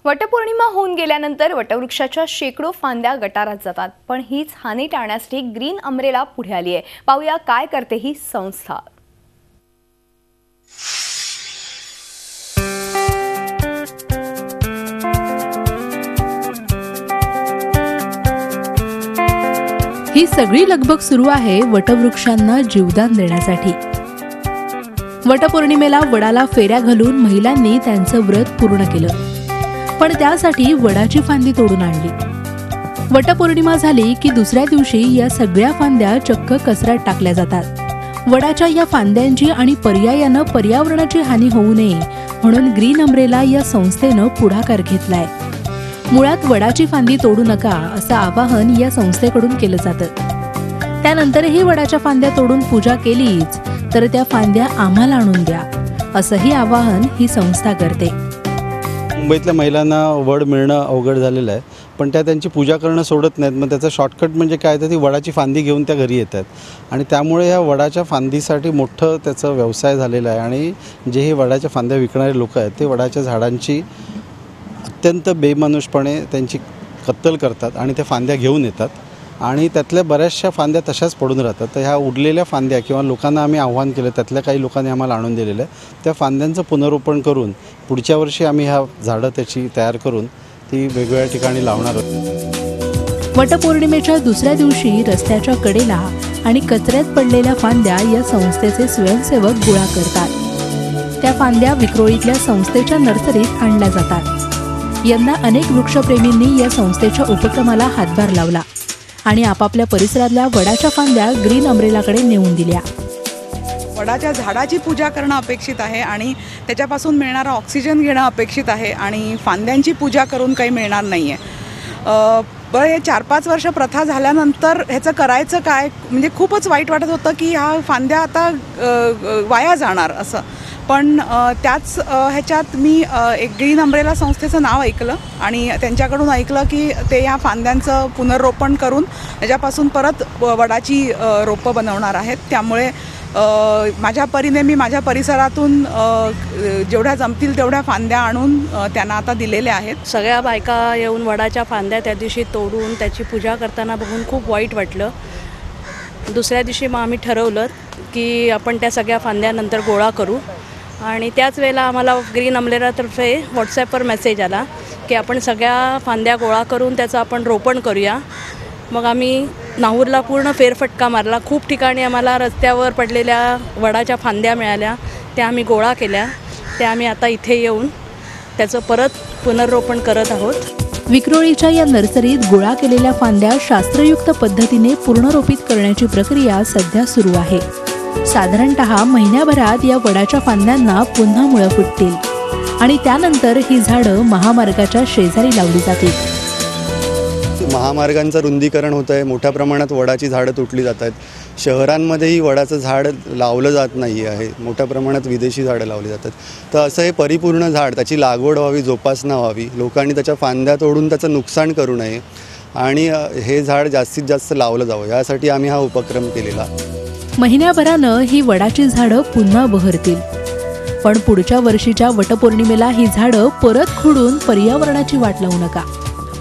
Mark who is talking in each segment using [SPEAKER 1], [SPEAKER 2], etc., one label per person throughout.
[SPEAKER 1] वटपौर्णिमा होऊन गेल्यानंतर वटवृक्षाच्या शेकडो फांद्या गटारात जातात, पण हीच हानी टाळण्यासाठी ग्रीन अम्ब्रेला पुढे आली आहे। पाहूया काय करते ही संस्था।
[SPEAKER 2] ही सगळी लगबग सुरू आहे वटवृक्षांना जीवदान देण्यासाठी। वटपौर्णिमेला वडाला फेऱ्या घालून महिलांनी त्यांचं व्रत पूर्ण केलं, पण त्यासाठी वडाची फांदी तोडून आणली। वटपौर्णिमा झाली की दुसऱ्या दिवशी या सगळ्या फांद्या चक्क कचऱ्यात टाकल्या जातात। वडाच्या या फांद्यांची आणि पर्यायानं पर्यावरणाची हानी होऊ नये म्हणून ग्रीन अम्ब्रेला या संस्थेनं पुढाकार घेतलाय। मुळात वडाची फांदी तोडू नका असं आवाहन या संस्थेकडून केलं जातं। त्यानंतरही वडाच्या फांद्या तोडून पूजा केलीच तर त्या फांद्या आम्हाला आणून द्या असंही आवाहन ही संस्था करते।
[SPEAKER 3] मुंबईतल्या महिलांना वड मिळणं अवघड झालेलं आहे, पण त्या त्यांची पूजा करणं सोडत नाहीत। मग त्याचा शॉर्टकट म्हणजे काय तर ती वडाची फांदी घेऊन त्या घरी येतात आणि त्यामुळे ह्या वडाच्या फांदीसाठी मोठं त्याचा व्यवसाय झालेला आहे। आणि जे हे वडाच्या फांद्या विकणारे लोक आहेत ते वडाच्या झाडांची अत्यंत बेमानुषपणे त्यांची कत्तल करतात आणि त्या फांद्या घेऊन येतात आणि त्यातल्या बऱ्याचशा फांद्या तशाच पडून राहतात। तर ह्या उडलेल्या फांद्या किंवा लोकांना आम्ही आव्हान केलं, त्यातल्या काही लोकांनी आम्हाला आणून दिलेलं आहे, त्या फांद्यांचं पुनरोपण करून पुढच्या वर्षी आम्ही ह्या झाडं त्याची तयार करून ती वेगवेगळ्या ठिकाणी लावणार आहोत।
[SPEAKER 2] वटपौर्णिमेच्या दुसऱ्या दिवशी रस्त्याच्या कडेला आणि कचऱ्यात पडलेल्या फांद्या या संस्थेचे स्वयंसेवक गोळा करतात। त्या फांद्या विक्रोळीतल्या संस्थेच्या नर्सरीत आणल्या जातात। यंदा अनेक वृक्षप्रेमींनी या संस्थेच्या उपक्रमाला हातभार लावला आणि आपापल्या परिसरातल्या वडाच्या फांद्या ग्रीन अम्ब्रेलाकडे नेऊन दिल्या।
[SPEAKER 4] वडाच्या झाडाची पूजा करणं अपेक्षित आहे आणि त्याच्यापासून मिळणारा ऑक्सिजन घेणं अपेक्षित आहे आणि फांद्यांची पूजा करून काही मिळणार नाही आहे। बरं, हे 4-5 वर्ष प्रथा झाल्यानंतर ह्याचं करायचं काय, म्हणजे खूपच वाईट वाटत होतं की ह्या फांद्या आता वाया जाणार असं। पण त्याच ह्याच्यात मी एक ग्रीन अम्ब्रेला संस्थेचं नाव ऐकलं आणि त्यांच्याकडून ऐकलं की ते या फांद्यांचं पुनर्रोपण करून त्याच्यापासून परत वडाची रोपं बनवणार आहेत। त्यामुळे माझ्या परीने मी माझ्या परिसरातून जेवढ्या जमतील तेवढ्या फांद्या आणून त्यांना आता दिलेल्या आहेत।
[SPEAKER 5] सगळ्या बायका येऊन वडाच्या फांद्या त्या दिवशी तोडून त्याची पूजा करताना बघून खूप वाईट वाटलं। दुसऱ्या दिवशी मग आम्ही ठरवलं की आपण त्या सगळ्या फांद्या नंतर गोळा करू आणि त्याच वेळेला आम्हाला ग्रीन अम्ब्रेलातर्फे व्हॉट्सॲपवर मेसेज आला की आपण सगळ्या फांद्या गोळा करून त्याचं आपण रोपण करूया। मग आम्ही नाहूरला पूर्ण फेरफटका मारला। खूप ठिकाणी आम्हाला रस्त्यावर पडलेल्या वडाच्या फांद्या मिळाल्या, त्या आम्ही गोळा केल्या, त्या आम्ही आता इथे येऊन त्याचं परत पुनर्रोपण करत आहोत।
[SPEAKER 2] विक्रोळीच्या या नर्सरीत गोळा केलेल्या फांद्या शास्त्रयुक्त पद्धतीने पुनर्रोपित करण्याची प्रक्रिया सध्या सुरू आहे। साधारणतः महिन्याभरात या वडाच्या फांद्यांना पुन्हा मुळं फुटतील आणि त्यानंतर ही झाडं महामार्गाच्या शेजारी लावली जातील।
[SPEAKER 6] महामार्गांचं रुंदीकरण होतं आहे, मोठ्या प्रमाणात वडाची झाडं तुटली जात आहेत। शहरांमध्येही वडाचं झाड लावलं जात नाही आहे, मोठ्या प्रमाणात विदेशी झाडं लावली जातात। तर असं हे परिपूर्ण झाड, त्याची लागवड व्हावी, जोपासना व्हावी, लोकांनी त्याच्या फांद्या तोडून त्याचं नुकसान करू नये आणि हे झाड जास्तीत जास्त लावलं जावं यासाठी आम्ही हा उपक्रम केलेला।
[SPEAKER 2] महिन्याभरानं ही वडाची झाडं पुन्हा बहरतील, पण पुढच्या वर्षीच्या वटपौर्णिमेला ही झाडं परत खुडून पर्यावरणाची वाट लावू नका।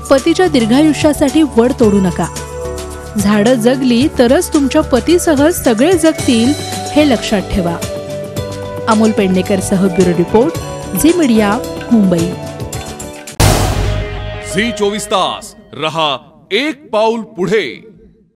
[SPEAKER 2] पतीच्या दीर्घायुष्यासाठी वड तोडू नका। झाडं जगली तरच तुमच्या पतीसह सगळे जगतील हे लक्षात ठेवा। अमोल पेडणेकर सह bureau report, Zee media, Mumbai.
[SPEAKER 7] Zee 24 तास रहा एक पाऊल पुढे।